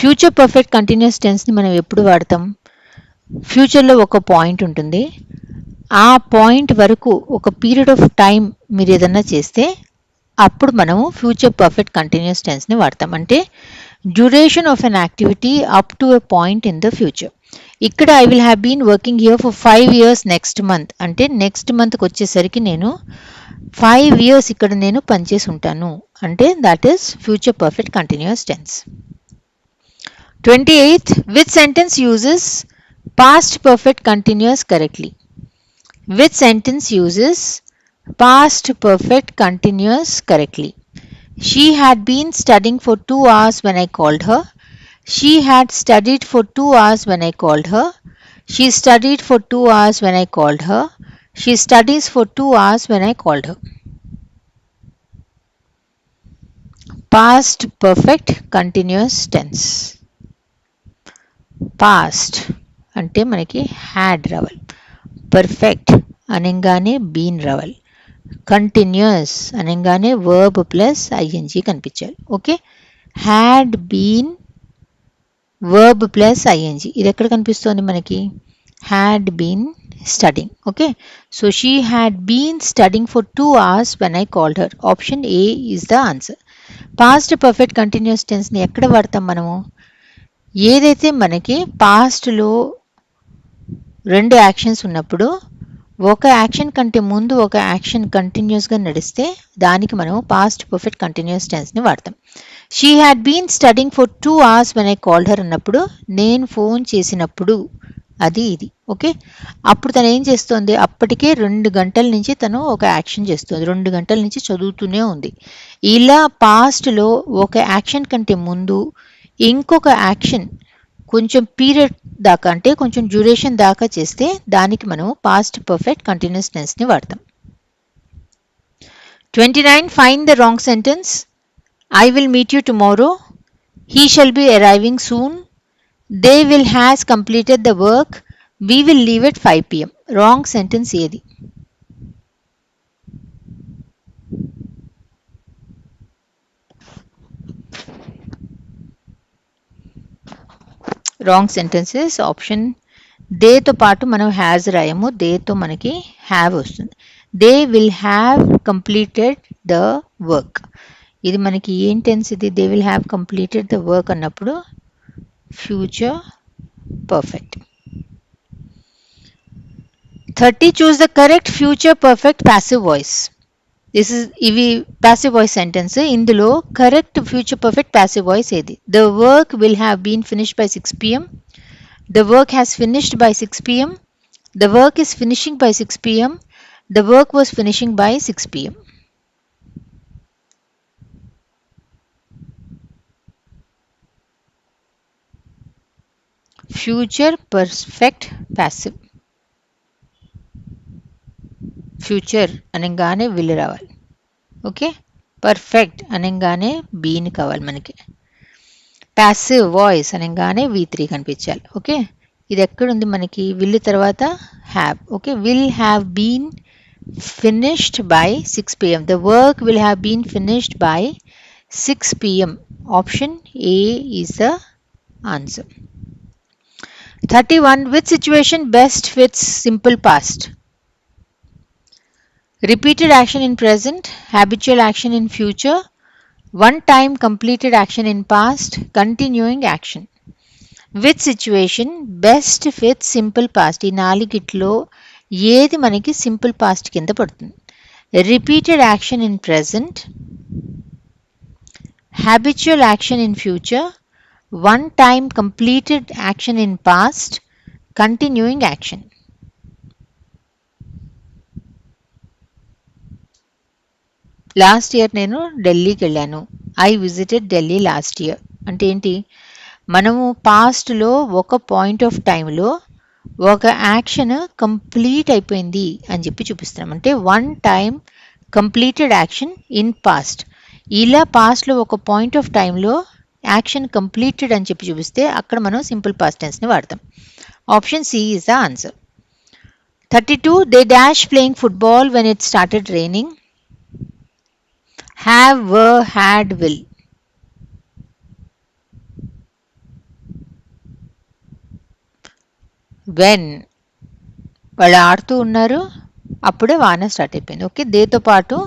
Future perfect continuous టెన్స్ని మనం ఎప్పుడు వాడతాం? ఫ్యూచర్లో ఒక point ఉంటుంది, ఆ పాయింట్ వరకు ఒక పీరియడ్ ఆఫ్ టైం మీరు ఏదన్నా చేస్తే అప్పుడు మనము ఫ్యూచర్ పర్ఫెక్ట్ కంటిన్యూస్ టెన్స్ని వాడతాం. అంటే duration of an activity up to a point in the future. ఇక్కడ I will have been working here for 5 years next month అంటే నెక్స్ట్ మంత్కి వచ్చేసరికి నేను 5 years ఇక్కడ నేను పనిచేసి ఉంటాను అంటే that is future perfect continuous tense. 28. Which sentence uses past perfect continuous correctly? Which sentence uses past perfect continuous correctly? She had been studying for 2 hours when I called her. She had studied for 2 hours when I called her. She studied for 2 hours when I called her. She studies for 2 hours when I called her. Past perfect continuous tense. Past అంటే మనకి had రావాలి, perfect అనగానే been రావాలి, continuous అనగానే verb plus ING కనిపించాలి. Okay, had been verb plus ING ఇది ఎక్కడ కనిపిస్తుంది మనకి? Had been studying. Okay, so she had been studying for 2 hours when I called her. Option A is the answer. Past perfect continuous టెన్స్ని ఎక్కడ వాడతాం మనము? ఏదైతే మనకి పాస్ట్లో 2 యాక్షన్స్ ఉన్నప్పుడు ఒక యాక్షన్ కంటే ముందు ఒక యాక్షన్ కంటిన్యూస్గా నడిస్తే దానికి మనం పాస్ట్ పర్ఫెక్ట్ కంటిన్యూస్ టెన్స్ని వాడతాం. She had been studying for 2 hours when I called her అన్నప్పుడు నేను ఫోన్ చేసినప్పుడు అది ఇది. ఓకే, అప్పుడు తను ఏం చేస్తుంది? అప్పటికే 2 గంటల నుంచి తను ఒక యాక్షన్ చేస్తుంది, 2 గంటల నుంచి చదువుతూనే ఉంది. ఇలా పాస్ట్లో ఒక యాక్షన్ కంటే ముందు ఇంకొక యాక్షన్ కొంచెం పీరియడ్ దాకా అంటే కొంచెం డ్యూరేషన్ దాకా చేస్తే దానికి మనం పాస్ట్ పర్ఫెక్ట్ కంటిన్యూస్ టెన్స్ని వాడతాం. 29. Find the wrong sentence. I will meet you tomorrow, he shall be arriving soon, they will has completed the work, We will leave at 5 pm. Wrong sentence ఏది? Wrong sentences option దేతో పాటు మనం has రాయము, దేతో మనకి have వస్తుంది. They will have completed the work. ఇది మనకి ఏం tense ఇది? They will have completed the work అన్నప్పుడు future perfect. 30 choose the correct future perfect passive voice. ఇవి passive voice sentence. ఇందులో correct future perfect passive voice ఏది? The work will have been finished by 6 pm. The work has finished by 6 pm. The work is finishing by 6 pm. The work was finishing by 6 pm. Future perfect passive. Future అనగానే will రావాలి. Okay, perfect అనగానే బీని కావాలి మనకి. Passive voice అనగానే V3 కనిపించాలి. Okay, ఇది ఎక్కడుంది మనకి? విల్ తర్వాత have. Okay, will have been finished by 6 pm. The work will have been finished by 6 pm. Option A is the answer. 31 which situation best fits simple past? Repeated action in present, habitual action in future, one time completed action in past, continuing action. Which situation best fits simple past? ఈ నాలుగిట్లో ఏది మనకి simple past కింద పడుతుంది? Repeated action in present, habitual action in future, one time completed action in past, continuing action. Last year నేను ఢిల్లీకి వెళ్ళాను. I visited Delhi last year అంటే ఏంటి? మనము పాస్ట్లో ఒక పాయింట్ ఆఫ్ టైంలో ఒక యాక్షన్ కంప్లీట్ అయిపోయింది అని చెప్పి చూపిస్తున్నాం. అంటే one time completed action in past. ఇలా పాస్ట్లో ఒక పాయింట్ ఆఫ్ టైంలో యాక్షన్ కంప్లీటెడ్ అని చెప్పి చూపిస్తే అక్కడ మనం సింపుల్ పాస్ట్ టెన్స్ని వాడతాం. Option C is the answer. 32 they dash playing football when it started raining. Have, were, had, will. When వాళ్ళు ఆడుతూ ఉన్నారు అప్పుడే వాన స్టార్ట్ అయిపోయింది. ఓకే, దేతో పాటు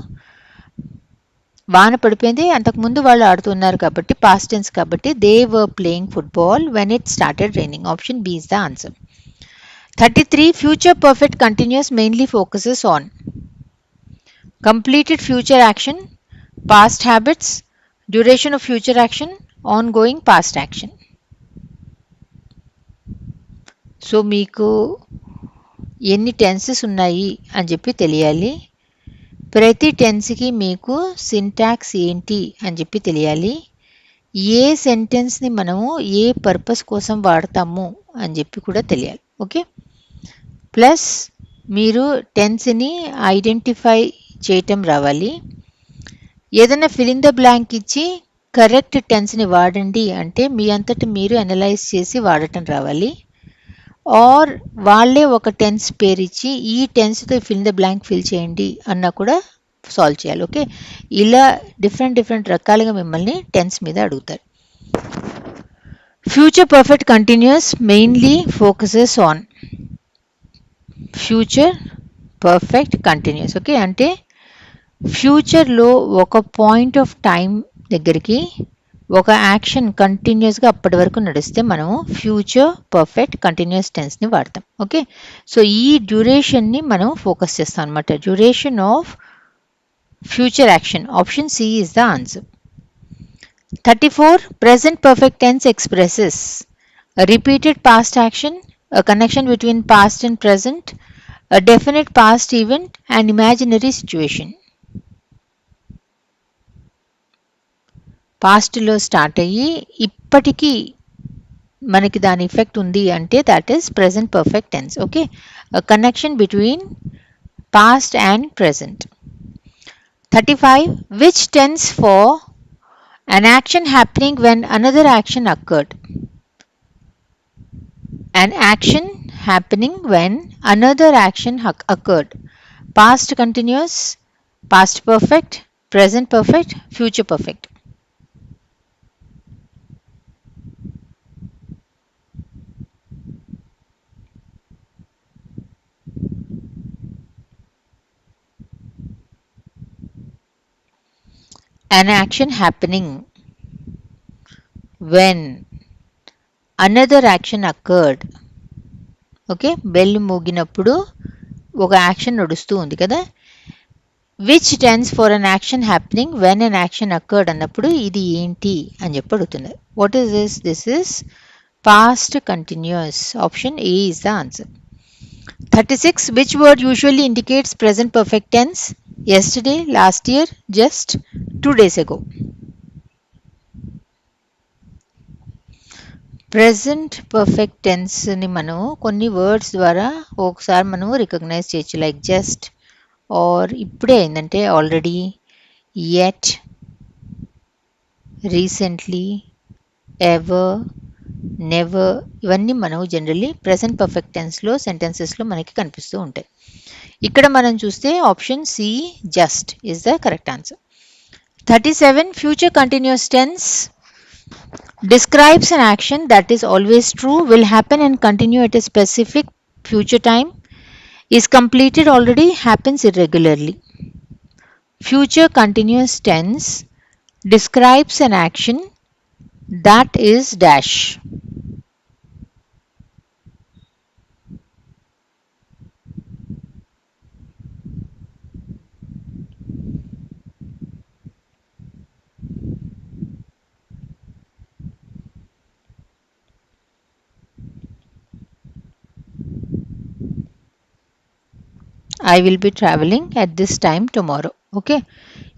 వాన పడిపోయింది, అంతకుముందు వాళ్ళు ఆడుతున్నారు కాబట్టి పాస్ట్ టెన్స్ కాబట్టి they were playing football when it started raining. Option B is the answer. 33 future perfect continuous mainly focuses on completed future action, past habits, duration of future action, ongoing past action. So మీకు ఎన్ని tenses ఉన్నాయి అని చెప్పి తెలియాలి. ప్రతి టెన్స్కి మీకు syntax ఏంటి అని చెప్పి తెలియాలి. ఏ సెంటెన్స్ని మనము ఏ పర్పస్ కోసం వాడతాము అని చెప్పి కూడా తెలియాలి. ఓకే, ప్లస్ మీరు టెన్స్ని ఐడెంటిఫై చేయటం రావాలి. ఏదైనా ఫిల్ ఇన్ ద బ్లాంక్ ఇచ్చి కరెక్ట్ టెన్స్ని వాడండి అంటే మీ అంతటి మీరు అనలైజ్ చేసి వాడటం రావాలి. ఆర్ వాళ్ళే ఒక టెన్స్ పేరు ఇచ్చి ఈ టెన్స్తో fill in the blank fill చేయండి అన్నా కూడా సాల్వ్ చేయాలి. ఓకే, ఇలా డిఫరెంట్ రకాలుగా మిమ్మల్ని టెన్స్ మీద అడుగుతారు. Future perfect continuous mainly focuses on future perfect continuous. Okay, అంటే ఫ్యూచర్లో ఒక పాయింట్ ఆఫ్ టైం దగ్గరికి ఒక యాక్షన్ కంటిన్యూస్గా అప్పటి వరకు నడిస్తే మనము ఫ్యూచర్ పర్ఫెక్ట్ కంటిన్యూస్ టెన్స్ని వాడతాం. ఓకే, సో ఈ డ్యూరేషన్ని మనం ఫోకస్ చేస్తాం అనమాట. Duration of future action. Option C is the answer. 34 present perfect tense expresses a repeated past action, a connection between past and present, a definite past event, and imaginary situation. పాస్ట్లో start అయ్యి ఇప్పటికీ మనకి దాని effect ఉంది అంటే that is present perfect tense. Okay, connection between past and present. 35 which tense for an action happening when another action occurred. An action happening when another action occurred. Past continuous, past perfect, present perfect, future perfect. An action happening when another action occurred. Okay, bell మోగినప్పుడు ఒక action నడుస్తూ ఉంది కదా, which tense for an action happening when an action occurred అన్నప్పుడు ఇది ఏంటి అని చెప్పి అడుగుతుంది. What is this is past continuous. Option A is the answer. 36. Which word usually indicates present perfect tense? Yesterday, last year, just 2 days ago. Present perfect టెన్స్ని మనం కొన్ని words ద్వారా ఒకసారి మనం రికగ్నైజ్ చేయొచ్చు. లైక్ జస్ట్, ఆర్ ఇప్పుడే అయిందంటే already, yet, recently, ever, never, ఇవన్నీ మనం జనరల్లీ ప్రెజెంట్ పర్ఫెక్ట్ టెన్స్లో సెంటెన్సెస్లో మనకి కనిపిస్తూ ఉంటాయి. ఇక్కడ మనం చూస్తే option see just is the correct answer. 37. Future continuous tense describes an action that is always true, will happen and continue at a specific future time, is completed already, happens irregularly. Future continuous tense describes an action that is dash. I will be traveling at this time tomorrow. Okay,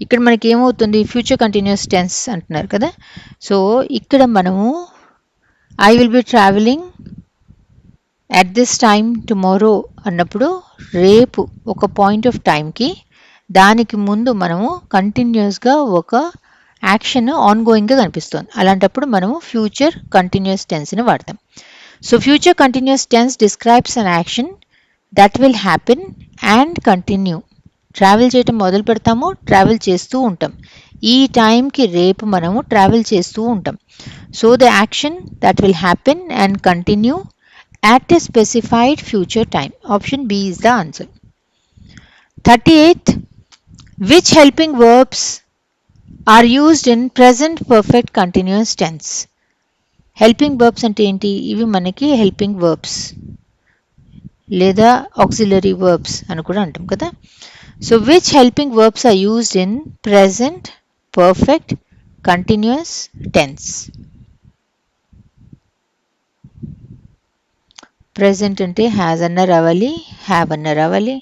ఇక్కడ మనకి ఏమవుతుంది, future continuous tense అంటున్నారు కదా. So ఇక్కడ మనము I will be travelling at this time tomorrow అన్నప్పుడు రేపు ఒక పాయింట్ ఆఫ్ టైంకి దానికి ముందు మనము కంటిన్యూస్గా ఒక యాక్షన్ ఆన్గోయింగ్గా కనిపిస్తుంది. అలాంటప్పుడు మనము ఫ్యూచర్ కంటిన్యూస్ టెన్స్ని వాడతాం. So future continuous tense describes an action that will happen and continue. Travel చేయటం మొదలు పెడతాము, ట్రావెల్ చేస్తూ ఉంటాం. ఈ టైంకి రేపు మనము ట్రావెల్ చేస్తూ ఉంటాం. So the action that will happen and continue at a specified future time. Option B is the answer. 38. Which helping verbs are used in present perfect continuous tense? Helping verbs అంటే ఏంటి? ఇవి మనకి helping verbs లేదా auxiliary verbs అని కూడా అంటాం కదా. So which helping verbs are used in present perfect continuous tense? Present అంటే హ్యాజ్ అన్న రావాలి, హ్యావ్ అన్న రావాలి.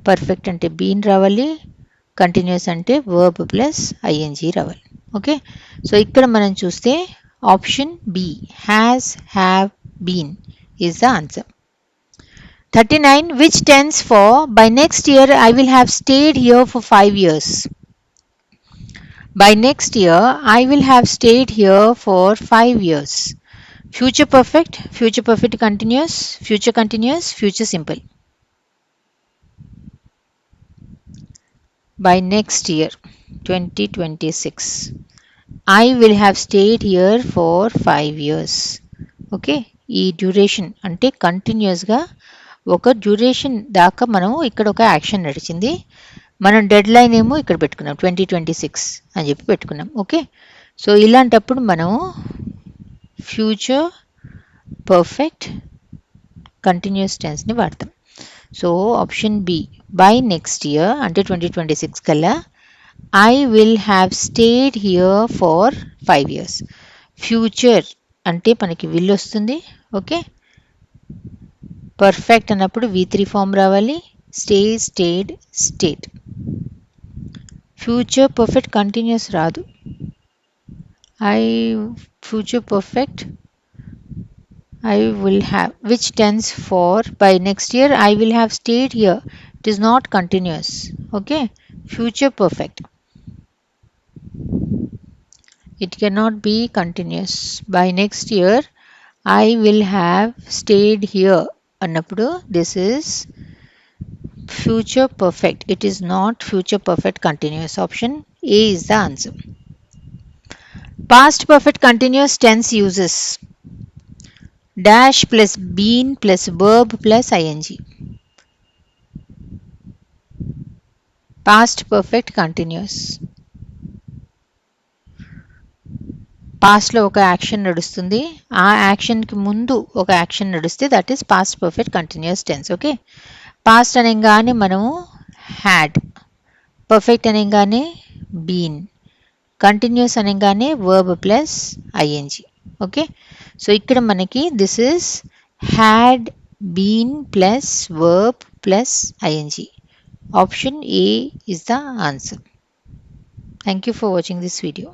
పర్ఫెక్ట్ అంటే బీన్ రావాలి. కంటిన్యూస్ అంటే వర్బ్ ప్లస్ ఐఎన్జీ రావాలి. ఓకే, సో ఇక్కడ మనం చూస్తే option B has, have, been is the answer. 39. Which tense for by next year I will have stayed here for 5 years? By next year I will have stayed here for 5 years. Future perfect continuous, future simple. By next year 2026 I will have stayed here for 5 years. Okay, ఈ duration అంటే కంటిన్యూస్గా ఒక duration దాకా మనము ఇక్కడ ఒక action నడిచింది. మనం డెడ్ లైన్ ఏమో ఇక్కడ పెట్టుకున్నాం 2026 అని చెప్పి పెట్టుకున్నాం. ఓకే, సో ఇలాంటప్పుడు మనము ఫ్యూచర్ పర్ఫెక్ట్ కంటిన్యూస్ టెన్స్ని వాడతాం. So option B by next year అంటే 2026 కల్లా I will have stayed here for 5 years. Future అంటే మనకి విల్ వస్తుంది. ఓకే, పర్ఫెక్ట్ అన్నప్పుడు V3 ఫామ్ రావాలి. Stay, stayed, stayed. Future perfect continuous రాదు. Future perfect I will have, which tense for by next year I will have stayed here. It is not continuous. Okay, future perfect. It cannot be continuous. By next year I will have stayed here అన్నప్పుడు this is future perfect. It is not future perfect continuous. Option A is the answer. Past perfect continuous tense uses dash plus been plus verb plus ing. Past perfect continuous. పాస్ట్లో ఒక action నడుస్తుంది, ఆ యాక్షన్కి ముందు ఒక action నడుస్తే that is past perfect continuous tense. Okay, past అనగానే మనము హ్యాడ్, పర్ఫెక్ట్ అనగానే బీన్, కంటిన్యూస్ అనగానే verb plus ING. Okay, so ఇక్కడ మనకి this is had been plus verb plus ING. Option A is the answer. Thank you for watching this video.